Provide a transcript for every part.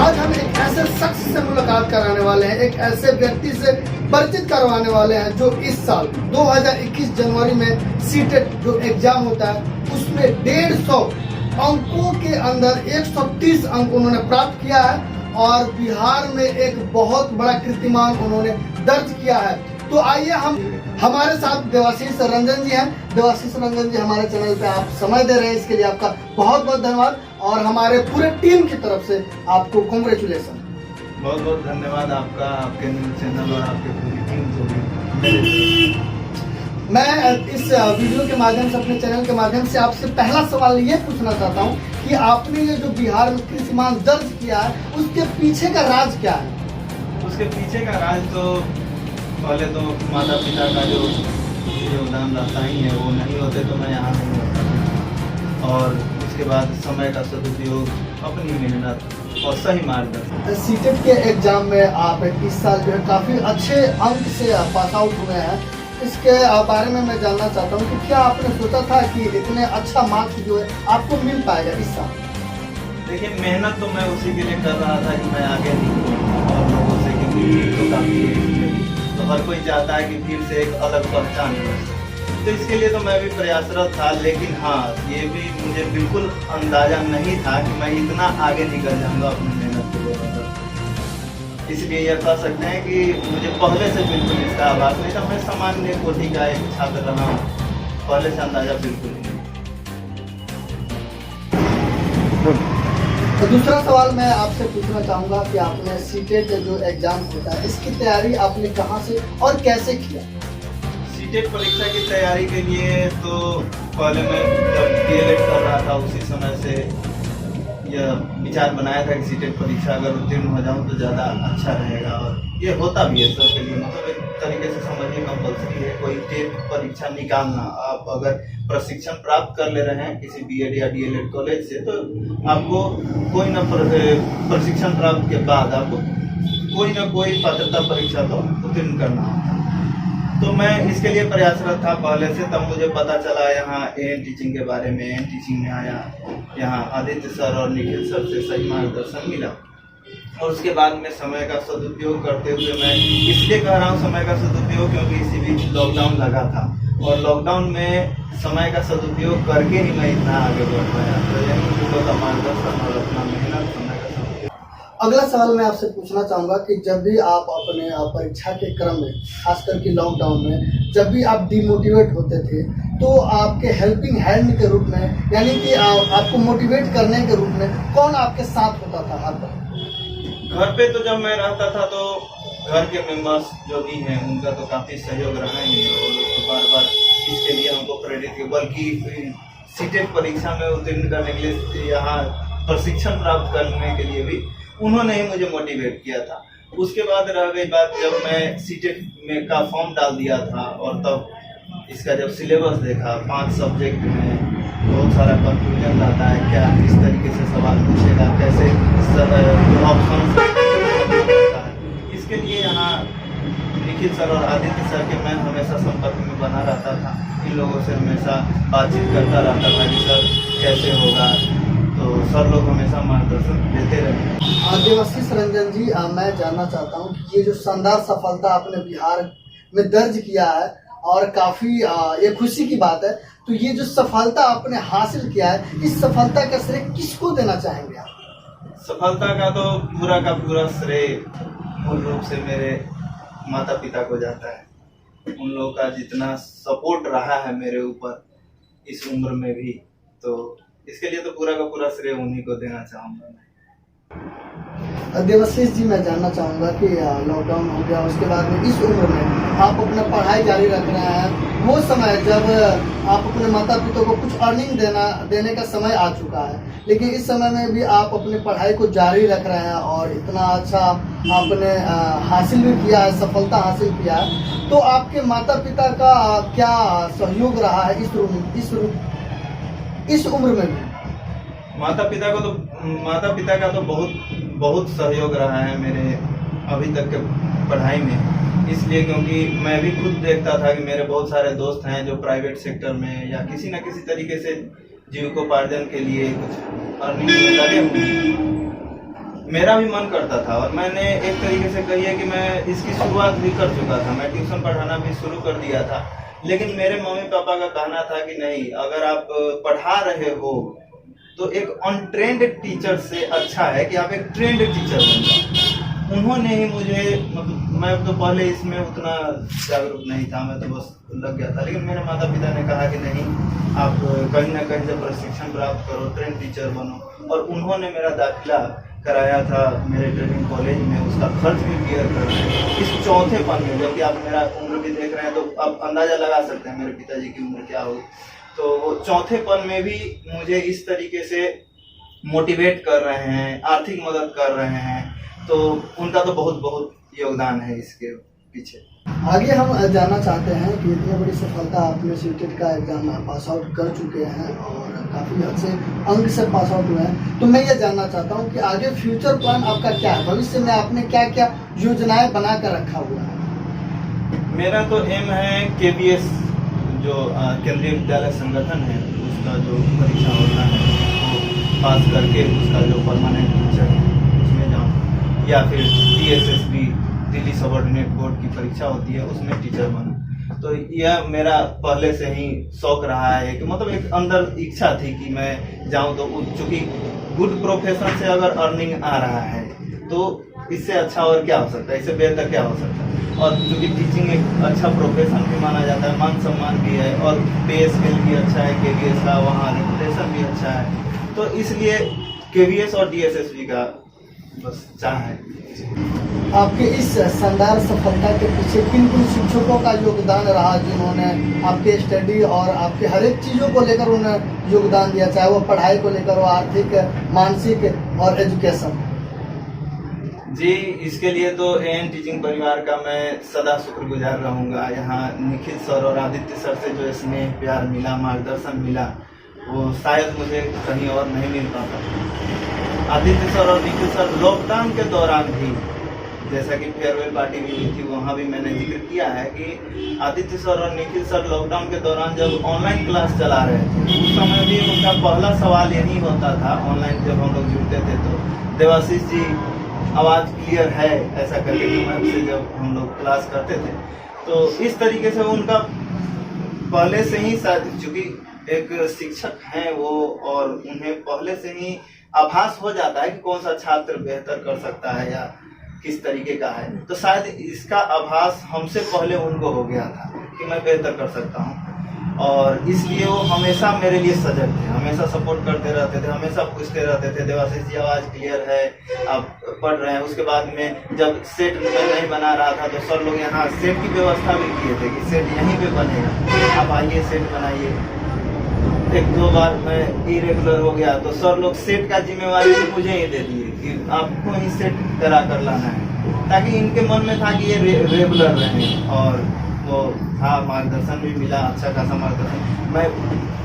आज हम एक ऐसे शख्स से मुलाकात कराने वाले हैं, एक ऐसे व्यक्ति से परिचित करवाने वाले हैं जो इस साल 2021 जनवरी में सीटेट जो एग्जाम होता है उसमें 150 अंकों के अंदर 130 अंक उन्होंने प्राप्त किया है और बिहार में एक बहुत बड़ा कीर्तिमान उन्होंने दर्ज किया है। तो आइए हम हमारे साथ देवाशीष रंजन जी हैं। देवाशीष रंजन जी हमारे चैनल पे आप समय दे रहे हैं, इसके लिए आपका बहुत बहुत धन्यवाद और हमारे पूरे टीम की तरफ से आपको कांग्रेचुलेशन। बहुत बहुत धन्यवाद आपका, आपके न्यूज़ चैनल और आपके पूरी टीम को भी। मैं इस वीडियो के माध्यम से, अपने चैनल के माध्यम से आपसे पहला सवाल ये पूछना चाहता हूँ कि आपने ये जो बिहार में कीर्तिमान दर्ज किया है उसके पीछे का राज क्या है? उसके पीछे का राज तो पहले तो माता पिता का जो योगदान रहता ही है, वो नहीं होते तो मैं यहाँ नहीं होता। और उसके बाद समय का सदुपयोग, अपनी मेहनत और सही मार्गदर्शन। सीटेट के एग्जाम में आप इस साल जो है काफ़ी अच्छे अंक से पास आउट हुए हैं। इसके बारे में मैं जानना चाहता हूँ कि क्या आपने सोचा था कि इतने अच्छा मार्क्स जो है आपको मिल पाएगा इस साल? देखिए, मेहनत तो मैं उसी के लिए कर रहा था कि मैं आगे निकलूँ और लोगों से, क्योंकि तो काफ़ी है तो हर कोई चाहता है कि फिर से एक अलग पहचान हो। तो इसके लिए तो मैं भी प्रयासरत था, लेकिन हाँ, ये भी मुझे बिल्कुल अंदाजा नहीं था कि मैं इतना आगे निकल जाऊंगा अपनी मेहनत के द्वारा। इसलिए यह कह सकते हैं कि मुझे पहले से बिल्कुल इसका आभास नहीं था। मैं सामान्य कोटि का एक छात्र रहा हूँ, पहले से अंदाजा बिल्कुल नहीं। तो दूसरा सवाल मैं आपसे पूछना चाहूँगा कि आपने सीटेट जो एग्जाम होता है इसकी तैयारी आपने कहाँ से और कैसे किया? सीटेट परीक्षा की तैयारी के लिए तो पहले मैं जब डीएलएड कर रहा था उसी समय से यह विचार बनाया था कि सीटेट परीक्षा अगर उत्तीर्ण हो जाऊं तो ज़्यादा अच्छा रहेगा, और ये होता भी है सबके लिए। मतलब एक तरीके से समझिए कंपल्सरी है कोई टेट परीक्षा निकालना। आप अगर प्रशिक्षण प्राप्त कर ले रहे हैं किसी बीएड या डीएलएड कॉलेज से, तो आपको कोई न प्रशिक्षण प्राप्त के बाद आपको कोई ना कोई पात्रता परीक्षा तो उत्तीर्ण करना होगा। तो मैं इसके लिए प्रयासरत था पहले से। तब मुझे पता चला यहाँ एएन टीचिंग के बारे में, एएन टीचिंग में आया, यहाँ आदित्य सर और निखिल सर से सही मार्गदर्शन मिला। और उसके बाद में समय का सदुपयोग करते हुए, मैं इसलिए कह रहा हूँ समय का सदुपयोग क्योंकि इसी बीच लॉकडाउन लगा था और लॉकडाउन में समय का सदुपयोग करके ही मैं इतना आगे बढ़ पाया। तो यही लोगों का मार्गदर्शन और अपना मेहनत, समय का सदुपयोग। अगला सवाल मैं आपसे पूछना चाहूँगा कि जब भी आप अपने परीक्षा के क्रम में, खासकर कि लॉकडाउन में, जब भी आप डिमोटिवेट होते थे तो आपके हेल्पिंग हैंड के रूप में, यानी कि आपको मोटिवेट करने के रूप में कौन आपके साथ होता था हर बार? घर पे तो जब मैं रहता था तो घर के मेंबर्स जो भी हैं उनका तो काफ़ी सहयोग रहा ही है। वो लोग तो बार बार इसके लिए हमको प्रेरित किया, बल्कि सीटेट परीक्षा में उत्तीर्ण करने के लिए, यहाँ प्रशिक्षण प्राप्त करने के लिए भी उन्होंने ही मुझे मोटिवेट किया था। उसके बाद रह गई बात, जब मैं सीटेट में का फॉर्म डाल दिया था और तब इसका जब सिलेबस देखा, 5 सब्जेक्ट में बहुत सारा कंफ्यूजन रहता है, क्या किस तरीके से सवाल पूछेगा, कैसे ऑप्शन है। इसके लिए यहाँ निखिल सर और आदित्य सर के मैं हमेशा संपर्क में बना रहता था। इन लोगों से हमेशा बातचीत करता रहता था कि सर कैसे होगा, तो सर लोग हमेशा मार्गदर्शन देते रहे। देवाशीष रंजन जी, मैं जानना चाहता हूँ कि ये जो शानदार सफलता आपने बिहार में दर्ज किया है और काफ़ी ये खुशी की बात है, तो ये जो सफलता आपने हासिल किया है, इस सफलता का श्रेय किसको देना चाहेंगे आप? सफलता का तो पूरा श्रेय मूल रूप से मेरे माता पिता को जाता है। उन लोगों का जितना सपोर्ट रहा है मेरे ऊपर इस उम्र में भी, तो इसके लिए तो पूरा श्रेय उन्हीं को देना चाहूँगा मैं। देवाशीष जी, मैं जानना चाहूँगा कि लॉकडाउन हो गया, उसके बाद में इस उम्र में आप अपना पढ़ाई जारी रख रहे हैं। वो समय जब आप अपने माता पिता को कुछ अर्निंग देने का समय आ चुका है, लेकिन इस समय में भी आप अपनी पढ़ाई को जारी रख रहे हैं और इतना अच्छा आपने हासिल भी किया है, सफलता हासिल किया है। तो आपके माता पिता का क्या सहयोग रहा है इस उम्र में भी? माता पिता का तो बहुत सहयोग रहा है मेरे अभी तक के पढ़ाई में। इसलिए क्योंकि मैं भी खुद देखता था कि मेरे बहुत सारे दोस्त हैं जो प्राइवेट सेक्टर में या किसी न किसी तरीके से जीविकोपार्जन के लिए कुछ अर्निंग में लगे हुए हैं। मेरा भी मन करता था और मैंने एक तरीके से कहिए कि मैं इसकी शुरुआत भी कर चुका था, मैं ट्यूशन पढ़ाना भी शुरू कर दिया था। लेकिन मेरे मम्मी पापा का कहना था कि नहीं, अगर आप पढ़ा रहे हो तो एक अनट्रेंड टीचर से अच्छा है कि आप एक ट्रेंड टीचर बन जाओ। उन्होंने ही मुझे, मतलब मैं तो पहले इसमें उतना जागरूक नहीं था, मैं तो बस लग गया था। लेकिन मेरे माता पिता ने कहा कि नहीं, आप कहीं ना कहीं से प्रशिक्षण प्राप्त करो, ट्रेंड टीचर बनो। और उन्होंने मेरा दाखिला कराया था मेरे ट्रेनिंग कॉलेज में, उसका खर्च भी क्लियर कर रहे हैं इस चौथे पन में। जबकि आप मेरा उम्र भी देख रहे हैं तो आप अंदाजा लगा सकते हैं मेरे पिताजी की उम्र क्या होगी। तो वो चौथे पन में भी मुझे इस तरीके से मोटिवेट कर रहे हैं, आर्थिक मदद कर रहे हैं, तो उनका तो बहुत बहुत योगदान है इसके पीछे। आगे हम जानना चाहते हैं कि इतनी बड़ी सफलता, आपने सीटेट का एग्जाम पास आउट कर चुके हैं और काफ़ी अच्छे अंक से पास आउट हुए हैं, तो मैं ये जानना चाहता हूँ कि आगे फ्यूचर प्लान आपका क्या है? भविष्य में आपने क्या क्या योजनाएं बना कर रखा हुआ है? मेरा तो एम है KVS जो केंद्रीय विद्यालय संगठन है, उसका जो परीक्षा होता है वो पास करके उसका जो परमानेंट टीचर है उसमें जाऊँ, या फिर DSSB दिल्ली सबऑर्डिनेट बोर्ड की परीक्षा होती है उसमें टीचर बनूं। तो यह मेरा पहले से ही शौक रहा है कि मतलब एक अंदर इच्छा थी कि मैं जाऊं। तो चूंकि गुड प्रोफेशन से अगर अर्निंग आ रहा है तो इससे अच्छा और क्या हो सकता है, इससे बेहतर क्या हो सकता है। और चूंकि टीचिंग एक अच्छा प्रोफेशन भी माना जाता है, मान सम्मान भी है और पे स्केल भी अच्छा है KVS का, वहाँ रेपुटेशन भी अच्छा है। तो इसलिए KVS और DSSB का बस चाह है। आपके इस शानदार सफलता के पीछे किन किन शिक्षकों का योगदान रहा जिन्होंने आपके स्टडी और आपके हर एक चीज़ों को लेकर उन्हें योगदान दिया, चाहे वो पढ़ाई को लेकर हो, आर्थिक, मानसिक और एजुकेशन? जी, इसके लिए तो AN टीचिंग परिवार का मैं सदा शुक्रगुजार रहूँगा। यहाँ निखिल सर और आदित्य सर से जो स्नेह प्यार मिला, मार्गदर्शन मिला, वो शायद मुझे कहीं और नहीं मिल पाता। आदित्य सर और निखिल सर लॉकडाउन के दौरान भी, जैसा कि फेयरवेल पार्टी भी हुई थी वहाँ भी मैंने जिक्र किया है कि आदित्य सर और निखिल सर लॉकडाउन के दौरान जब ऑनलाइन क्लास चला रहे थे उस समय भी उनका पहला सवाल यही होता था, ऑनलाइन जब हम लोग जुड़ते थे तो, देवाशीष जी आवाज़ क्लियर है, ऐसा करके मैम से जब हम लोग क्लास करते थे। तो इस तरीके से उनका पहले से ही, चूँकि एक शिक्षक हैं वो और उन्हें पहले से ही आभास हो जाता है कि कौन सा छात्र बेहतर कर सकता है या किस तरीके का है, तो शायद इसका आभास हमसे पहले उनको हो गया था कि मैं बेहतर कर सकता हूँ। और इसलिए वो हमेशा मेरे लिए सजग थे, हमेशा सपोर्ट करते रहते थे, हमेशा पूछते रहते थे, देवाशीष जी आवाज़ क्लियर है, आप पढ़ रहे हैं। उसके बाद में जब सेट मैं नहीं बना रहा था तो सर लोग यहाँ सेट की व्यवस्था भी किए थे कि सेट यहीं पे बनेगा, आप आइए सेट बनाइए। एक दो बार मैं इरेगुलर हो गया तो सर लोग सेट का जिम्मेवारी मुझे ही दे दिए कि आपको ही सेट करा कर लाना है, ताकि इनके मन में था कि ये रेगुलर रहे। और वो था, मार्गदर्शन भी मिला, अच्छा खासा मार्गदर्शन। मैं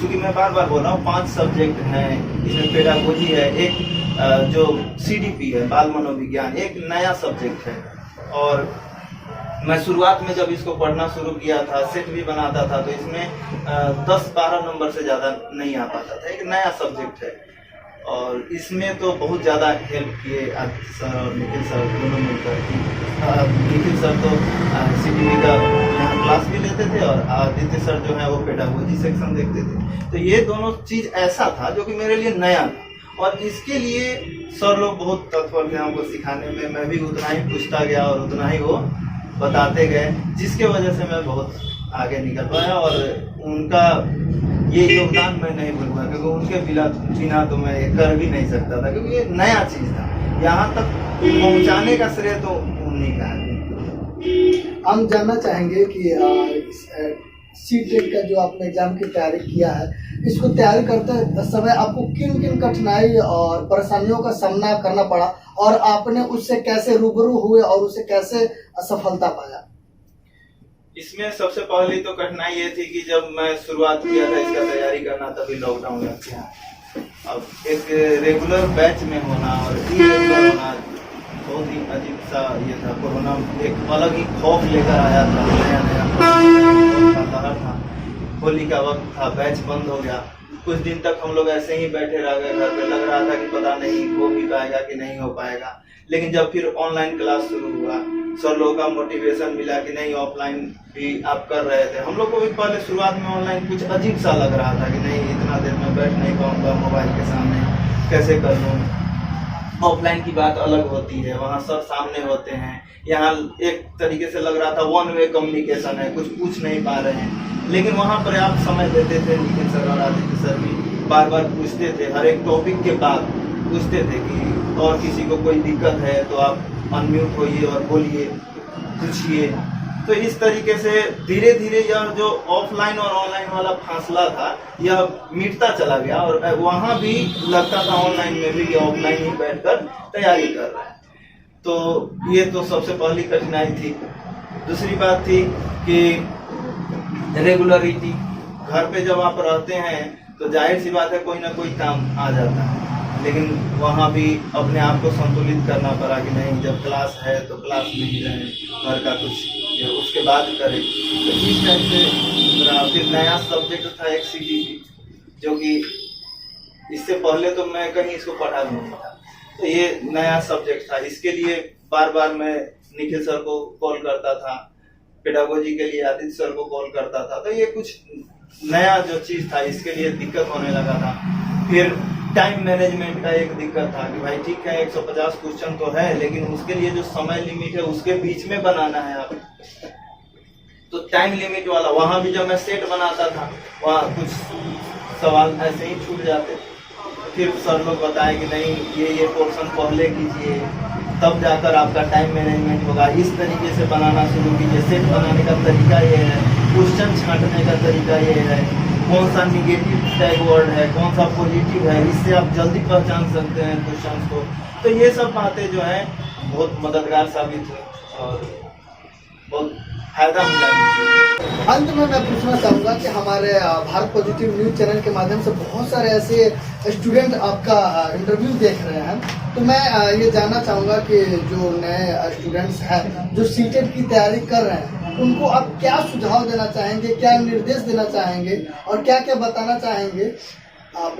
चूँकि मैं बार बार बोल रहा हूँ 5 सब्जेक्ट हैं इसमें, पेडागोजी है, एक जो CDP है बाल मनोविज्ञान, एक नया सब्जेक्ट है। और मैं शुरुआत में जब इसको पढ़ना शुरू किया था, सेट भी बनाता था, तो इसमें 10-12 नंबर से ज़्यादा नहीं आ पाता था, एक नया सब्जेक्ट है। और इसमें तो बहुत ज़्यादा हेल्प किए आदित्य सर और निखिल सर दोनों मिलकर। निखिल सर तो CDP का यहाँ क्लास भी लेते थे और आदित्य सर जो है वो पेडागोजी सेक्शन देखते थे। तो ये दोनों चीज़ ऐसा था जो कि मेरे लिए नया था और इसके लिए सर लोग बहुत तत्पर थे हमको सिखाने में। मैं भी उतना ही पूछता गया और उतना ही वो बताते गए, जिसके वजह से मैं बहुत आगे निकल पाया। और उनका ये योगदान मैं नहीं भूलूंगा, क्योंकि उनके बिना तो मैं ये कर भी नहीं सकता था, क्योंकि ये नया चीज़ था। यहाँ तक पहुँचाने का श्रेय तो उन्हीं का है। हम जानना चाहेंगे कि सीटेट का जो आपने एग्जाम की तैयारी किया है, इसको तैयारी करते समय आपको किन किन कठिनाई और परेशानियों का सामना करना पड़ा और आपने उससे कैसे रूबरू हुए और उसे कैसे सफलता पाया? इसमें सबसे पहली तो कठिनाई ये थी कि जब मैं शुरुआत किया था इसका तैयारी करना, तभी लॉकडाउन लग गया। अब एक रेगुलर बैच में होना और इरेगुलर होना बहुत ही अजीब सा ये था। कोरोना एक अलग ही खौफ लेकर आया था, नया लहर था। होली का वक्त था, बैच बंद हो गया। कुछ दिन तक हम लोग ऐसे ही बैठे रह गए घर पे, लग रहा था कि पता नहीं हो भी पाएगा कि नहीं हो पाएगा। लेकिन जब फिर ऑनलाइन क्लास शुरू हुआ, सर लोगों का मोटिवेशन मिला कि नहीं ऑफलाइन भी आप कर रहे थे। हम लोग को भी पहले शुरुआत में ऑनलाइन कुछ अजीब सा लग रहा था कि नहीं इतना देर में बैठ नहीं पाऊंगा मोबाइल के सामने, कैसे कर लूँ। ऑफलाइन की बात अलग होती है, वहाँ सब सामने होते हैं। यहाँ एक तरीके से लग रहा था वन वे कम्युनिकेशन है, कुछ पूछ नहीं पा रहे हैं। लेकिन वहाँ पर आप समय देते थे, निखिल सर और आदित्य सर भी बार बार पूछते थे, हर एक टॉपिक के बाद पूछते थे कि और किसी को कोई दिक्कत है तो आप अनम्यूट होइए और बोलिए, पूछिए। तो इस तरीके से धीरे धीरे यह जो ऑफलाइन और ऑनलाइन वाला फासला था यह मिटता चला गया, और वहाँ भी लगता था ऑनलाइन में भी कि ऑफलाइन ही बैठकर तैयारी कर रहे हैं। तो ये तो सबसे पहली कठिनाई थी। दूसरी बात थी कि रेगुलरिटी, घर पे जब आप रहते हैं तो जाहिर सी बात है कोई ना कोई काम आ जाता है, लेकिन वहाँ भी अपने आप को संतुलित करना पड़ा कि नहीं जब क्लास है तो क्लास में ही रहें, घर का कुछ उसके बाद करें। तो इस टाइप से मेरा फिर नया सब्जेक्ट था एक CGP, जो कि इससे पहले तो मैं कहीं इसको पढ़ा नहीं था, तो ये नया सब्जेक्ट था। इसके लिए बार बार मैं निखिल सर को कॉल करता था, पेडागोजी के लिए आदित्य सर को कॉल करता था। तो ये कुछ नया जो चीज़ था इसके लिए दिक्कत होने लगा था। फिर टाइम मैनेजमेंट का एक दिक्कत था कि भाई ठीक है 150 क्वेश्चन तो है, लेकिन उसके लिए जो समय लिमिट है उसके बीच में बनाना है आप, तो टाइम लिमिट वाला वहाँ भी जब मैं सेट बनाता था वहाँ कुछ सवाल ऐसे ही छूट जाते थे। फिर सर लोग बताए कि नहीं ये पोर्शन पहले कीजिए, तब जाकर आपका टाइम मैनेजमेंट होगा। इस तरीके से बनाना शुरू कीजिए। सेट बनाने का तरीका ये है, क्वेश्चन छांटने का तरीका ये है, कौन सा निगेटिव टैग वर्ड है, कौन सा पॉजिटिव है, इससे आप जल्दी पहचान सकते हैं क्वेश्चन को। तो ये सब बातें जो है बहुत मददगार साबित हुई और बहुत फायदा मिला। अंत में मैं पूछना चाहूँगा कि हमारे भारत पॉजिटिव न्यूज चैनल के माध्यम से बहुत सारे ऐसे स्टूडेंट आपका इंटरव्यू देख रहे हैं, तो मैं ये जानना चाहूँगा कि जो नए स्टूडेंट्स हैं जो सीटेट की तैयारी कर रहे हैं, उनको आप क्या सुझाव देना चाहेंगे, क्या निर्देश देना चाहेंगे और क्या क्या बताना चाहेंगे आप?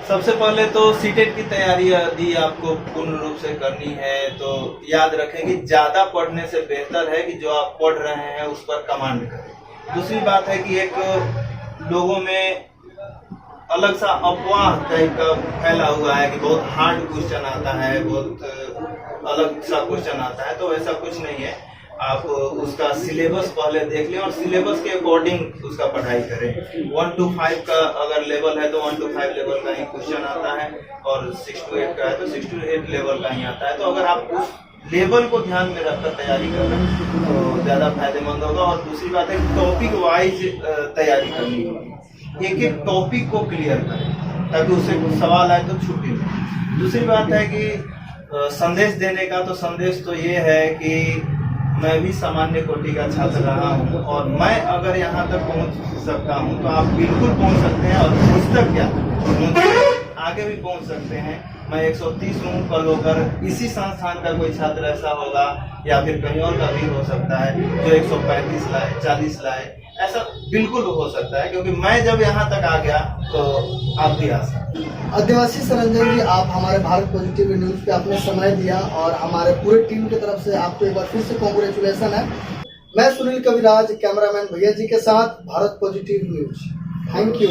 सबसे पहले तो सीटेट की तैयारी यदि आपको पूर्ण रूप से करनी है तो याद रखें कि ज़्यादा पढ़ने से बेहतर है कि जो आप पढ़ रहे हैं उस पर कमांड करें। दूसरी बात है कि एक लोगों में अलग सा अफवाह टाइप का फैला हुआ है कि बहुत हार्ड क्वेश्चन आता है, बहुत अलग सा क्वेश्चन आता है, तो ऐसा कुछ नहीं है। आप उसका सिलेबस पहले देख लें और सिलेबस के अकॉर्डिंग उसका पढ़ाई करें। 1 to 5 का अगर लेवल है तो 1 to 5 लेवल का ही क्वेश्चन आता है, और 6 to 8 का है तो 6 to 8 लेवल का ही आता है। तो अगर आप उस लेवल को ध्यान में रखकर तैयारी कर रहे हैं तो ज़्यादा फायदेमंद होगा। और दूसरी बात है टॉपिक वाइज तैयारी करनी होगी, एक एक टॉपिक को क्लियर करें ताकि उससे कुछ सवाल आए तो छुट्टी नहीं। दूसरी बात है कि संदेश देने का, तो संदेश तो ये है कि मैं भी सामान्य कोटि का छात्र रहा हूँ और मैं अगर यहाँ तक पहुँच सकता हूँ तो आप बिल्कुल पहुँच सकते हैं, और पुस्तक क्या आगे भी पहुँच सकते हैं। मैं 130 हूँ, कल होकर इसी संस्थान का कोई छात्र ऐसा होगा या फिर कहीं और का भी हो सकता है जो 135 लाए, 40 लाए, ऐसा बिल्कुल हो सकता है, क्योंकि मैं जब यहाँ तक आ गया तो आप भी आ सकते हैं। आदिवासी सरंजन जी, आप हमारे भारत पॉजिटिव न्यूज पे आपने समय दिया और हमारे पूरे टीम की तरफ से आपको एक बार फिर से कांग्रेचुलेसन है। मैं सुनील कविराज, कैमरामैन भैया जी के साथ, Bharat positive news. Thank you.